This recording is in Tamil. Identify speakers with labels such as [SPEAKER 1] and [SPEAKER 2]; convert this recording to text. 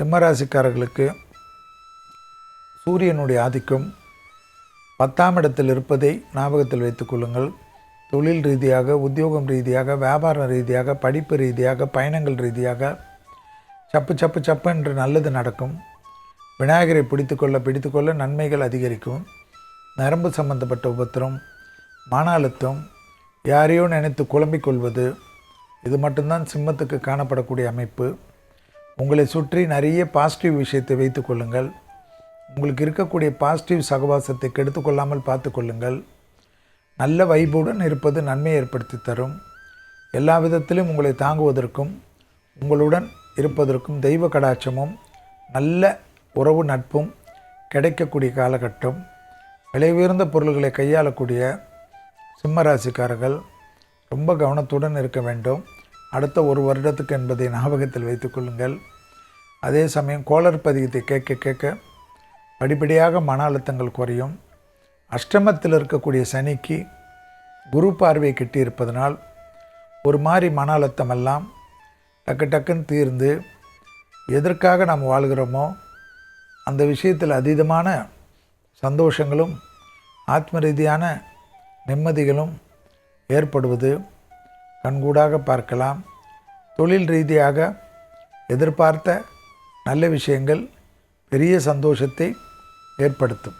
[SPEAKER 1] சிம்மராசிக்காரர்களுக்கு சூரியனுடைய ஆதிக்கம் 10ஆம் இடத்தில் இருப்பதை ஞாபகத்தில் வைத்துக் கொள்ளுங்கள். தொழில் ரீதியாக, உத்தியோகம் ரீதியாக, வியாபாரம் ரீதியாக, படிப்பு ரீதியாக, பயணங்கள் ரீதியாக சப்பு சப்பு சப்பு என்று நல்லது நடக்கும். விநாயகரை பிடித்துக்கொள்ள நன்மைகள் அதிகரிக்கும். நரம்பு சம்பந்தப்பட்ட உபத்திரம், மன அழுத்தம், யாரையோ நினைத்து குழம்பிக் கொள்வது, இது மட்டும்தான் சிம்மத்துக்கு காணப்படக்கூடிய அமைப்பு. உங்களை சுற்றி நிறைய பாசிட்டிவ் விஷயத்தை வைத்து கொள்ளுங்கள். உங்களுக்கு இருக்கக்கூடிய பாசிட்டிவ் சகவாசத்தை கெடுத்துக்கொள்ளாமல் பார்த்து கொள்ளுங்கள். நல்ல வைபுடன் இருப்பது நன்மை ஏற்படுத்தி தரும். எல்லா விதத்திலும் உங்களை தாங்குவதற்கும் உங்களுடன் இருப்பதற்கும் தெய்வ கடாட்சமும் நல்ல உறவு நட்பும் கிடைக்கக்கூடிய காலகட்டம். விலை உயர்ந்த பொருள்களை கையாளக்கூடிய சிம்மராசிக்காரர்கள் ரொம்ப கவனத்துடன் இருக்க வேண்டும். அடுத்த ஒரு வருடத்துக்கு என்பதை ஞாபகத்தில் வைத்துக் கொள்ளுங்கள். அதே சமயம் கோளர் பதிகத்தை கேட்க கேட்க படிப்படியாக மன அழுத்தங்கள் குறையும். அஷ்டமத்தில் இருக்கக்கூடிய சனிக்கு குரு பார்வை கிட்டியிருப்பதனால் ஒரு மாதிரி மன அழுத்தமெல்லாம் டக்கு டக்குன்னு தீர்ந்து எதற்காக நாம் வாழ்கிறோமோ அந்த விஷயத்தில் அதீதமான சந்தோஷங்களும் ஆத்ம ரீதியான நிம்மதிகளும் ஏற்படுவது கண்கூடாக பார்க்கலாம். தொழில் ரீதியாக எதிர்பார்த்த நல்ல விஷயங்கள் பெரிய சந்தோஷத்தை ஏற்படுத்தும்.